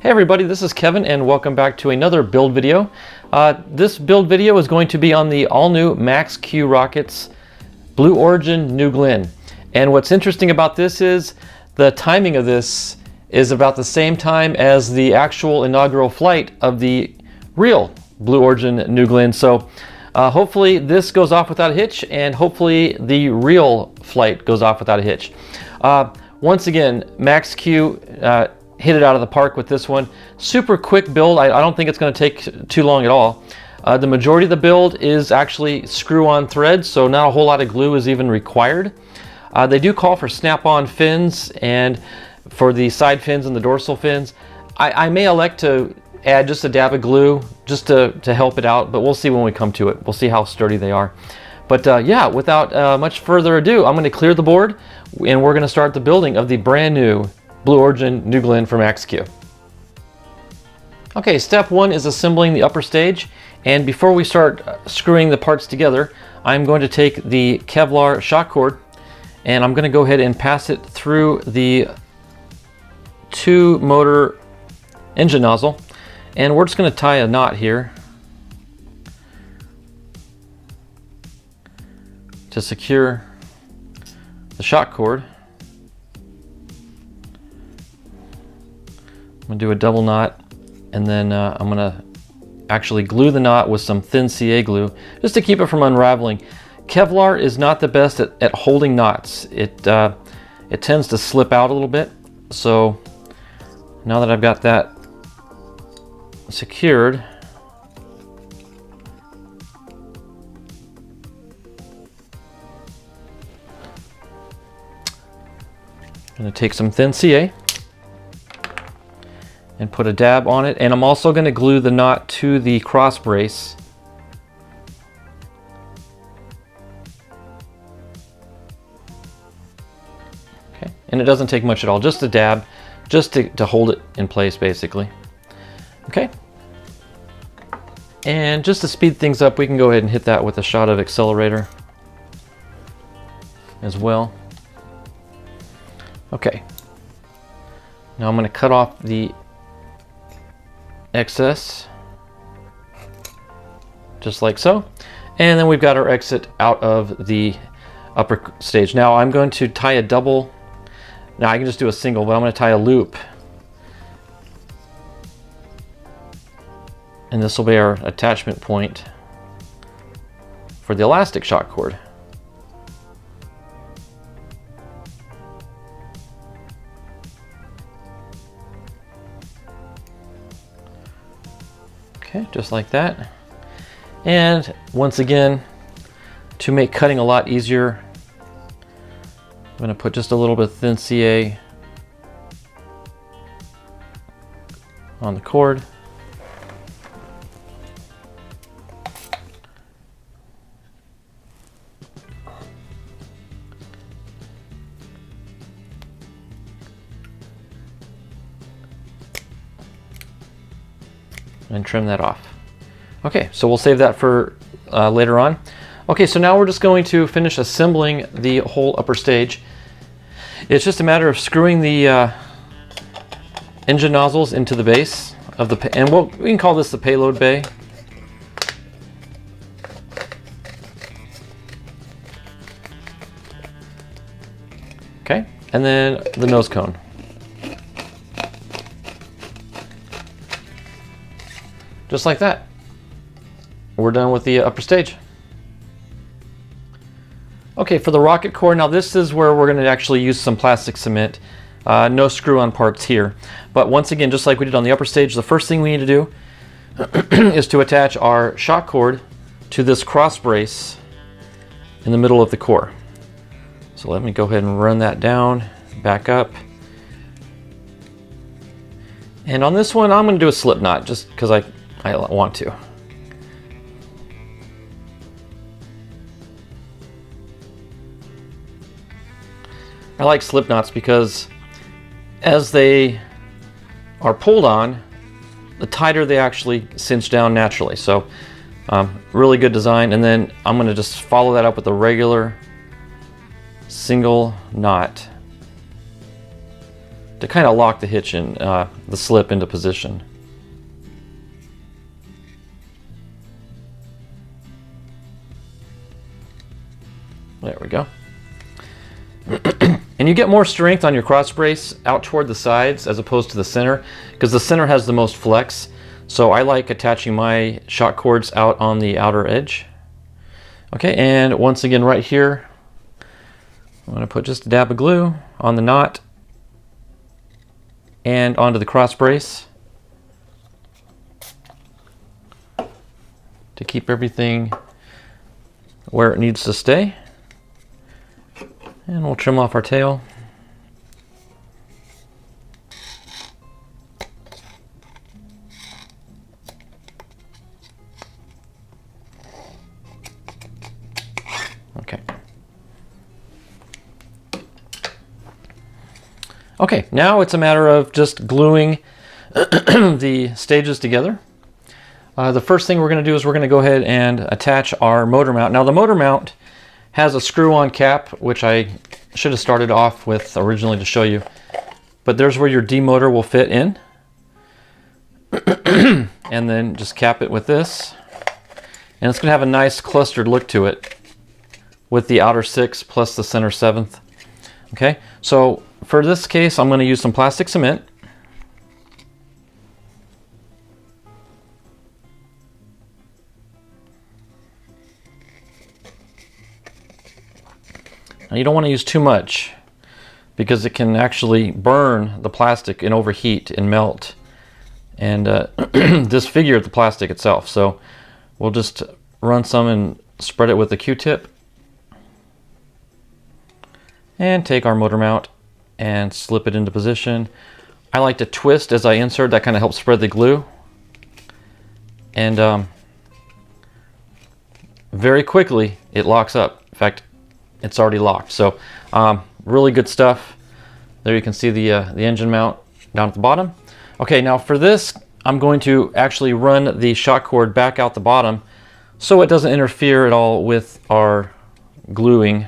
Hey everybody, this is Kevin and welcome back to another build video. This build video is going to be on the all-new Max-Q Rockets Blue Origin New Glenn. And what's interesting about this is the timing of this is about the same time as the actual inaugural flight of the real Blue Origin New Glenn. So hopefully this goes off without a hitch, and hopefully the real flight goes off without a hitch. Once again, Max-Q hit it out of the park with this one. Super quick build. I don't think it's going to take too long at all. The majority of the build is actually screw-on threads, so not a whole lot of glue is even required. They do call for snap-on fins, and for the side fins and the dorsal fins, I may elect to add just a dab of glue just to help it out, but we'll see when we come to it. We'll see how sturdy they are. But yeah, without much further ado, I'm going to clear the board, and we're going to start the building of the brand new Blue Origin New Glenn for Max-Q. Okay, step one is assembling the upper stage, and before we start screwing the parts together, I'm going to take the Kevlar shock cord and I'm going to go ahead and pass it through the 2-motor engine nozzle, and we're just going to tie a knot here to secure the shock cord. I'm going to do a double knot, and then I'm going to actually glue the knot with some thin CA glue just to keep it from unraveling. Kevlar is not the best at holding knots. It tends to slip out a little bit. So now that I've got that secured, I'm going to take some thin CA and put a dab on it, and I'm also going to glue the knot to the cross brace. Okay, and it doesn't take much at all, just a dab, just to hold it in place basically. Okay, and just to speed things up, we can go ahead and hit that with a shot of accelerator as well. Okay, now I'm going to cut off the excess just like so, and then we've got our exit out of the upper stage. Now I'm going to tie a double. Now I can just do a single, but I'm going to tie a loop, and this will be our attachment point for the elastic shock cord. Okay, just like that. And once again, to make cutting a lot easier, I'm going to put just a little bit of thin CA on the cord. And trim that off. Okay, so we'll save that for later on. Okay, so now we're just going to finish assembling the whole upper stage. It's just a matter of screwing the engine nozzles into the base of the, and we can call this the payload bay. Okay, and then the nose cone. Just like that. We're done with the upper stage. Okay, for the rocket core, now this is where we're going to actually use some plastic cement. No screw-on parts here. But once again, just like we did on the upper stage, the first thing we need to do is to attach our shock cord to this cross brace in the middle of the core. So let me go ahead and run that down, back up. And on this one, I'm going to do a slip knot just because I want to. I like slip knots because as they are pulled on, the tighter they actually cinch down naturally. So really good design. And then I'm going to just follow that up with a regular single knot. to kind of lock the hitch in, the slip into position. There we go. And you get more strength on your cross brace out toward the sides as opposed to the center, because the center has the most flex. So I like attaching my shock cords out on the outer edge. Okay, and once again right here, I'm going to put just a dab of glue on the knot and onto the cross brace to keep everything where it needs to stay. And we'll trim off our tail. Okay. Okay, now it's a matter of just gluing the stages together. The first thing we're going to do is we're going to go ahead and attach our motor mount. Now the motor mount has a screw-on cap, which I should have started off with originally to show you. But there's where your D motor will fit in. And then just cap it with this. And it's going to have a nice clustered look to it with the outer 6 plus the center 7th. Okay, so for this case, I'm going to use some plastic cement. Now you don't want to use too much because it can actually burn the plastic and overheat and melt and disfigure the plastic itself. So we'll just run some and spread it with a Q-tip and take our motor mount and slip it into position. I like to twist as I insert. That kind of helps spread the glue. And very quickly it locks up. In fact, it's already locked. So really good stuff. There you can see the engine mount down at the bottom. Okay, now for this, I'm going to actually run the shock cord back out the bottom so it doesn't interfere at all with our gluing.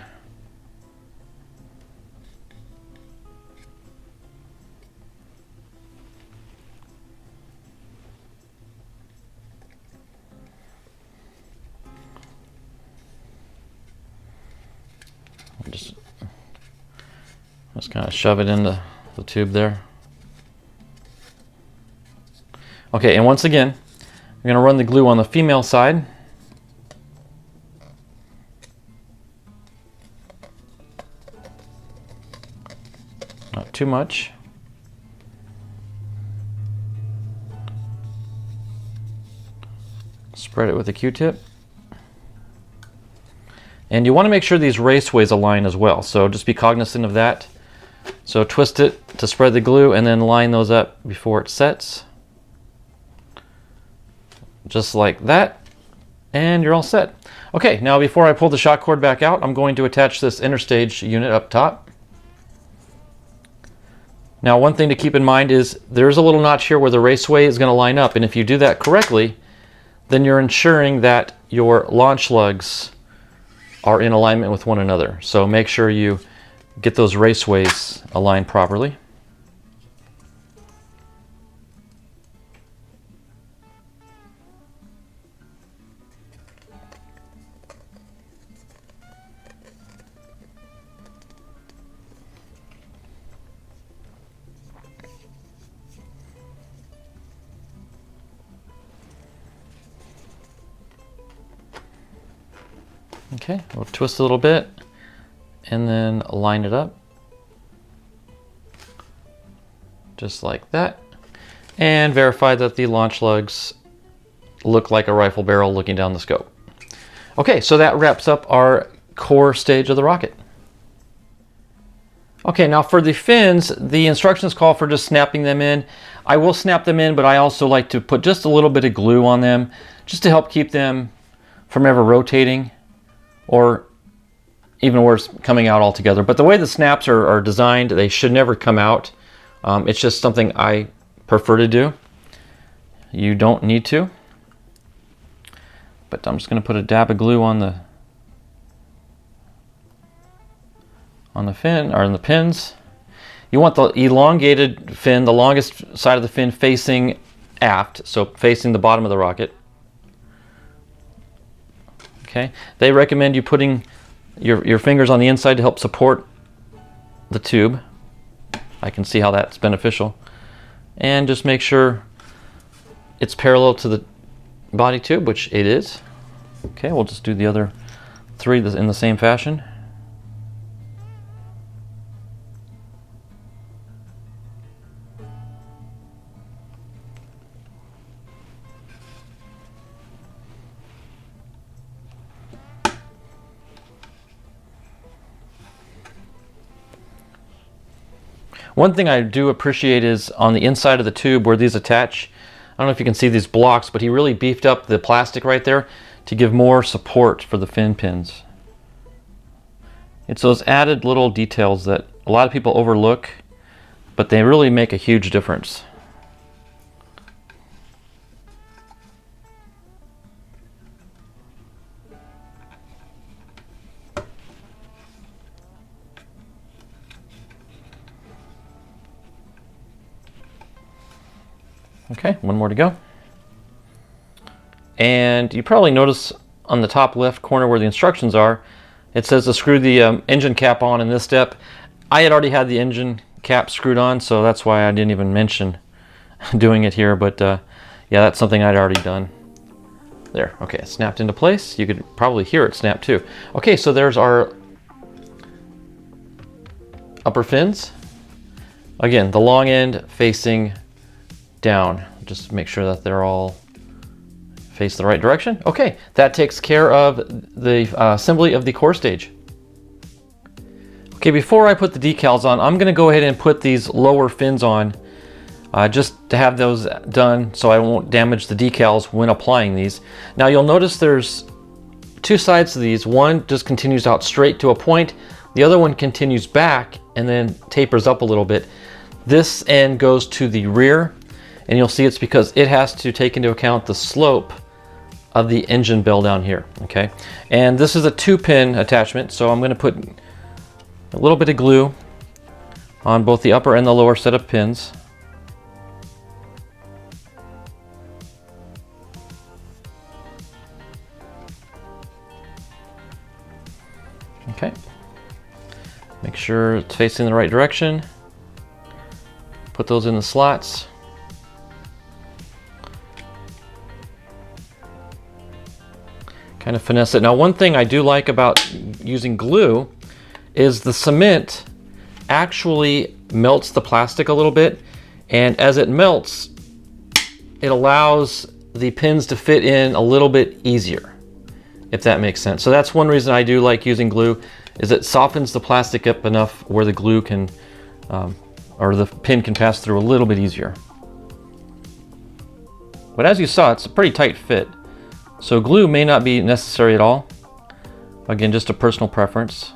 Just kind of shove it into the tube there. Okay, and once again, I'm going to run the glue on the female side. Not too much. Spread it with a Q-tip. And you want to make sure these raceways align as well, so just be cognizant of that. So twist it to spread the glue and then line those up before it sets. Just like that. And you're all set. Okay, now before I pull the shock cord back out, I'm going to attach this interstage unit up top. Now one thing to keep in mind is there's a little notch here where the raceway is going to line up, and if you do that correctly, then you're ensuring that your launch lugs are in alignment with one another. So make sure you get those raceways aligned properly. Okay, we'll twist a little bit and then line it up just like that, and verify that the launch lugs look like a rifle barrel looking down the scope. Okay, so that wraps up our core stage of the rocket. Okay, now for the fins, the instructions call for just snapping them in. I will snap them in, but I also like to put just a little bit of glue on them just to help keep them from ever rotating, or even worse, coming out altogether. But the way the snaps are designed, they should never come out. It's just something I prefer to do. You don't need to. But I'm just going to put a dab of glue on the fin, or on the pins. You want the elongated fin, the longest side of the fin facing aft, so facing the bottom of the rocket. Okay, they recommend you putting your fingers on the inside to help support the tube. I can see how that's beneficial. And just make sure it's parallel to the body tube, which it is. Okay, we'll just do the other 3 in the same fashion. One thing I do appreciate is on the inside of the tube where these attach. I don't know if you can see these blocks, but he really beefed up the plastic right there to give more support for the fin pins. It's those added little details that a lot of people overlook, but they really make a huge difference. Okay, one more to go. And you probably notice on the top left corner where the instructions are, it says to screw the engine cap on in this step. I had already had the engine cap screwed on, so that's why I didn't even mention doing it here, but yeah, that's something I'd already done. There, okay, it snapped into place. You could probably hear it snap too. Okay, so there's our upper fins. Again, the long end facing down. Just make sure that they're all face the right direction. Okay, that takes care of the assembly of the core stage. Okay, before I put the decals on, I'm gonna go ahead and put these lower fins on just to have those done so I won't damage the decals when applying these. Now you'll notice there's 2 sides to these. One just continues out straight to a point. The other one continues back and then tapers up a little bit. This end goes to the rear, and you'll see it's because it has to take into account the slope of the engine bell down here, okay? And this is a 2-pin attachment, so I'm gonna put a little bit of glue on both the upper and the lower set of pins. Okay. Make sure it's facing the right direction. Put those in the slots. Kind of finesse it. Now, one thing I do like about using glue is the cement actually melts the plastic a little bit, and as it melts, it allows the pins to fit in a little bit easier, if that makes sense. So that's one reason I do like using glue, is it softens the plastic up enough where the glue can, or the pin can pass through a little bit easier. But as you saw, it's a pretty tight fit. So glue may not be necessary at all. Again, just a personal preference.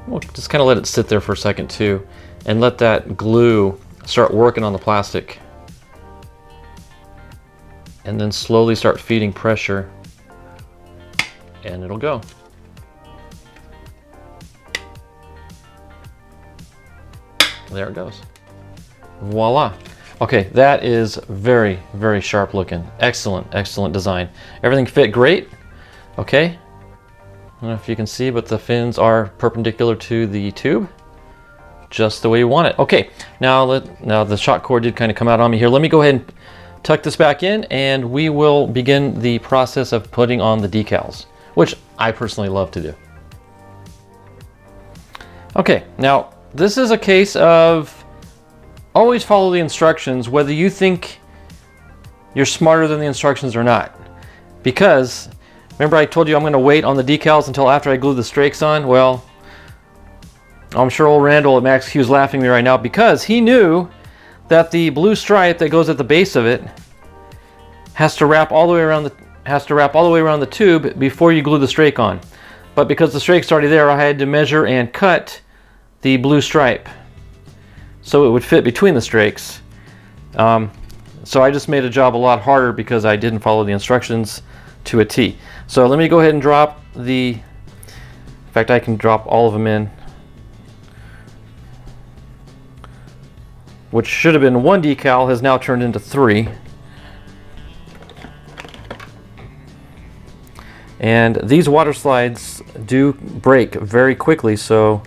We'll just kind of let it sit there for a second too, and let that glue start working on the plastic. And then slowly start feeding pressure, and it'll go. There it goes. Voila. Okay, that is very, very sharp looking. Excellent, excellent design. Everything fit great. Okay. I don't know if you can see, but the fins are perpendicular to the tube, just the way you want it. Okay, now the shock cord did kind of come out on me here. Let me go ahead and tuck this back in, and we will begin the process of putting on the decals, which I personally love to do. Okay, now this is a case of always follow the instructions, whether you think you're smarter than the instructions or not. Because remember I told you I'm going to wait on the decals until after I glue the strakes on? Well, I'm sure old Randall at Max Q is laughing at me right now, because he knew that the blue stripe that goes at the base of it has to wrap all the way around the tube before you glue the strake on. But because the strake's already there, I had to measure and cut the blue stripe. so it would fit between the strakes. So I just made a job a lot harder because I didn't follow the instructions to a T. So let me go ahead and drop in fact, I can drop all of them in, which should have been 1 decal has now turned into 3. And these water slides do break very quickly, so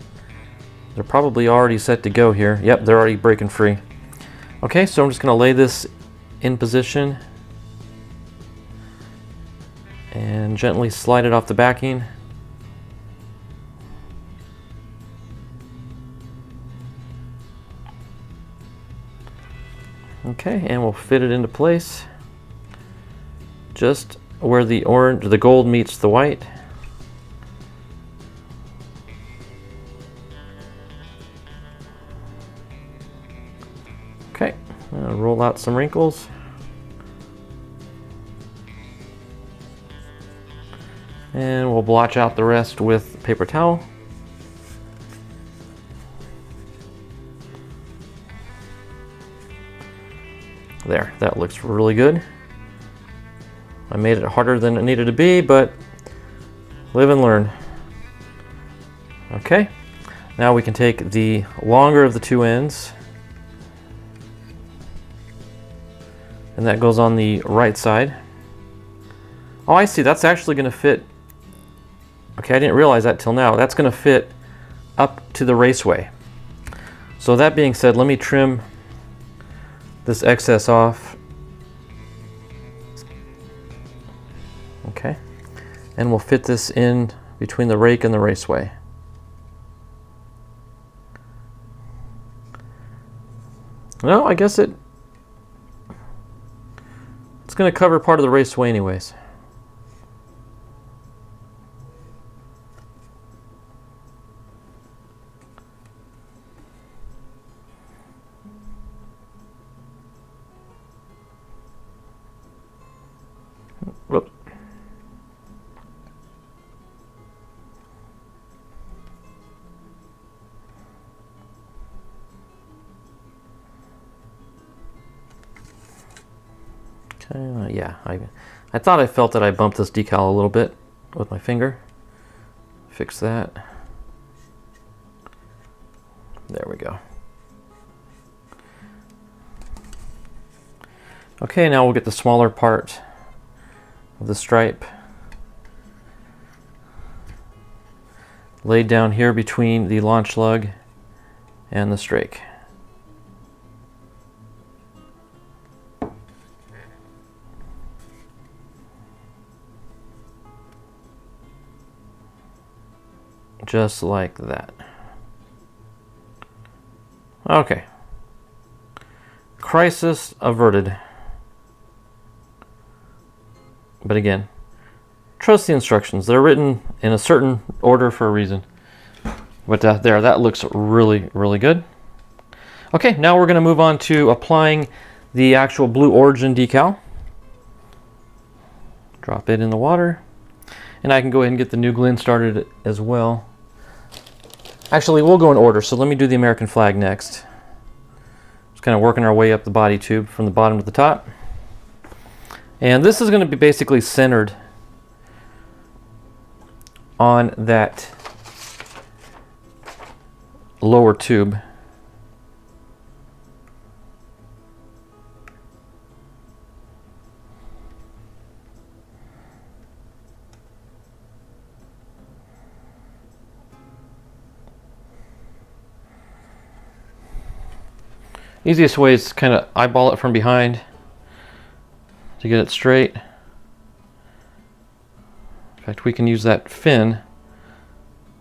they're probably already set to go here. Yep, they're already breaking free. Okay, so I'm just going to lay this in position and gently slide it off the backing. Okay, and we'll fit it into place just where the gold meets the white. Okay, roll out some wrinkles. And we'll blotch out the rest with paper towel. There, that looks really good. I made it harder than it needed to be, but live and learn. Okay, now we can take the longer of the 2 ends, and that goes on the right side. Oh, I see, that's actually going to fit. Okay, I didn't realize that till now. That's going to fit up to the raceway. So that being said, let me trim this excess off. Okay, and we'll fit this in between the rake and the raceway. No, I guess it's going to cover part of the raceway anyways. Whoop. Okay, yeah, I thought I felt that I bumped this decal a little bit with my finger. Fix that. There we go. Okay, now we'll get the smaller part of the stripe laid down here between the launch lug and the strake. Just like that. Okay. Crisis averted. But again, trust the instructions. They're written in a certain order for a reason. But there, that looks really, really good. Okay, now we're going to move on to applying the actual Blue Origin decal. Drop it in the water. And I can go ahead and get the New Glenn started as well. Actually, we'll go in order, so let me do the American flag next. Just kind of working our way up the body tube from the bottom to the top. And this is going to be basically centered on that lower tube. Easiest way is kind of eyeball it from behind to get it straight. In fact, we can use that fin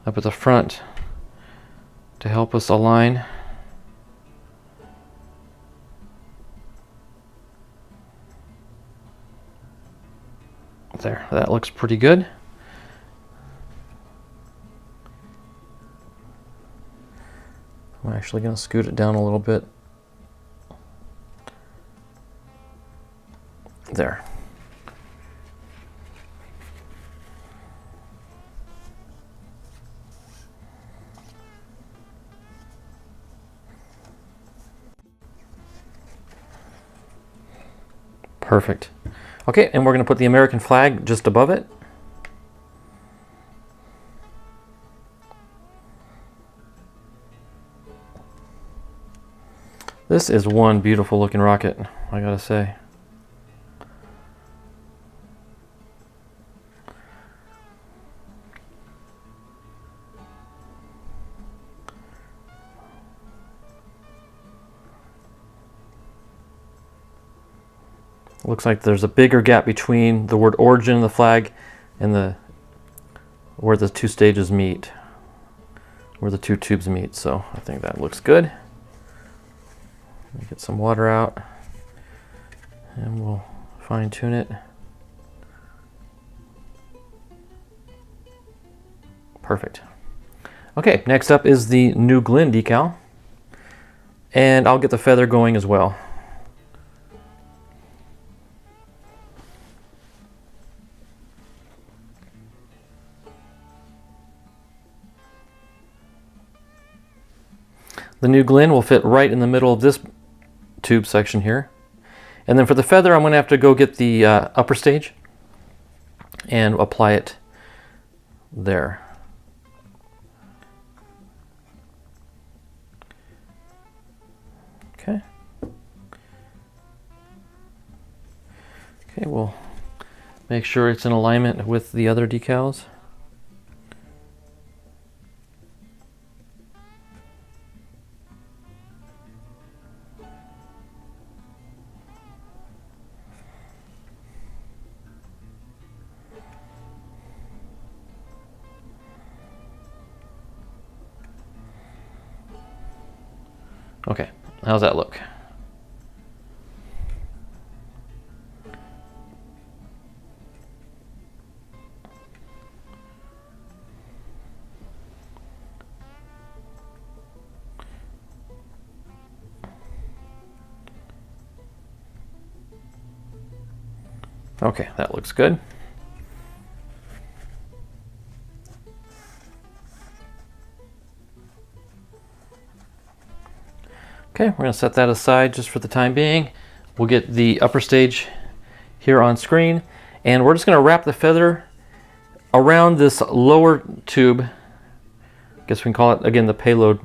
up at the front to help us align. There, that looks pretty good. I'm actually going to scoot it down a little bit. There. Perfect. Okay, and we're going to put the American flag just above it. This is one beautiful looking rocket, I gotta say. Looks like there's a bigger gap between the word origin in the flag and where the two stages meet, where the two tubes meet. So I think that looks good. Get some water out and we'll fine tune it. Perfect. Okay, next up is the New Glenn decal, and I'll get the feather going as well. The New Glenn will fit right in the middle of this tube section here. And then for the feather, I'm going to have to go get the upper stage and apply it there. Okay. Okay, we'll make sure it's in alignment with the other decals. Okay, how's that look? Okay, that looks good. Okay, we're going to set that aside just for the time being. We'll get the upper stage here on screen, and we're just going to wrap the feather around this lower tube. I guess we can call it, again, the payload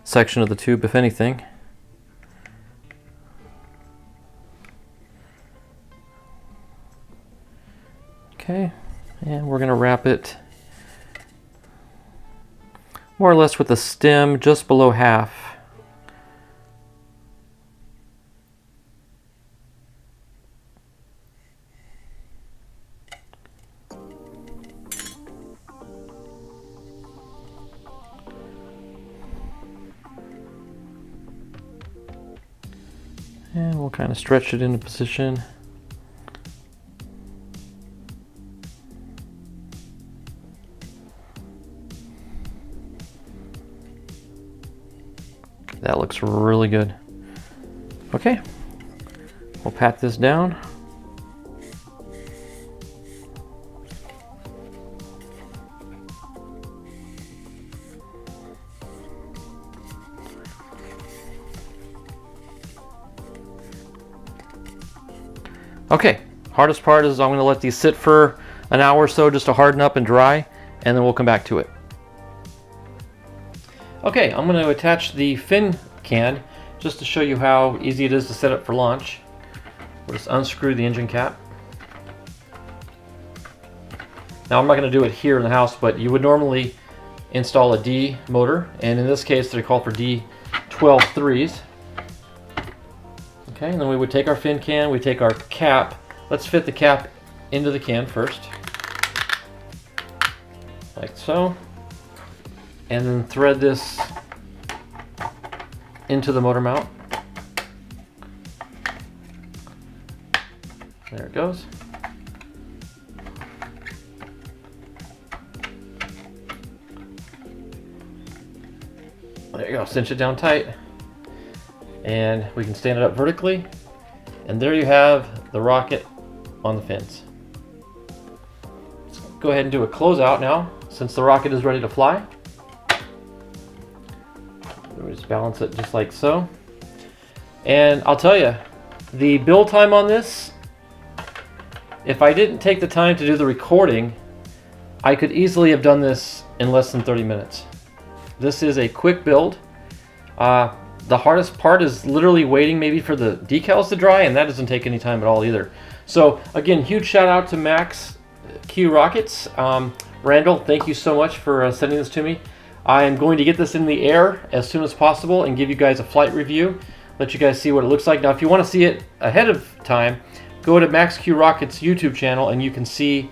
section of the tube, if anything. Okay, and we're going to wrap it more or less with the stem just below half. And we'll kind of stretch it into position. That looks really good. Okay, we'll pat this down. Okay, hardest part is I'm going to let these sit for an hour or so just to harden up and dry, and then we'll come back to it. Okay, I'm going to attach the fin can just to show you how easy it is to set up for launch. We'll just unscrew the engine cap. Now I'm not going to do it here in the house, but you would normally install a D motor, and in this case they're called for D12.3s. Okay, and then we would take our fin can, we take our cap. Let's fit the cap into the can first, like so, and then thread this into the motor mount. There it goes. There you go, cinch it down tight. And we can stand it up vertically, and there you have the rocket on the fins. Let's go ahead and do a closeout now, since the rocket is ready to fly. We just balance it just like so. And I'll tell you, The build time on this, if I didn't take the time to do the recording, I could easily have done this in less than 30 minutes. This is a quick build. The hardest part is literally waiting maybe for the decals to dry, and that doesn't take any time at all either. So again, huge shout out to Max Q Rockets. Randall, thank you so much for sending this to me. I am going to get this in the air as soon as possible and give you guys a flight review, let you guys see what it looks like. Now if you want to see it ahead of time, go to Max Q Rockets YouTube channel and you can see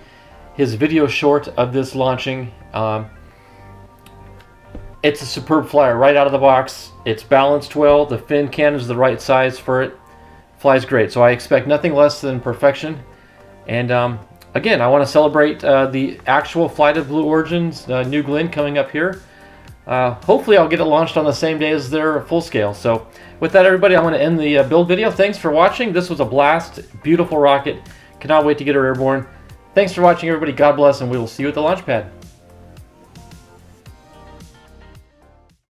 his video short of this launching. It's a superb flyer right out of the box. It's balanced well. The fin cannon is the right size for it. Flies great. So I expect nothing less than perfection. And again, I want to celebrate the actual flight of Blue Origin's New Glenn coming up here. Hopefully I'll get it launched on the same day as their full scale. So with that, everybody, I want to end the build video. Thanks for watching. This was a blast. Beautiful rocket. Cannot wait to get her airborne. Thanks for watching, everybody. God bless, and we will see you at the launch pad.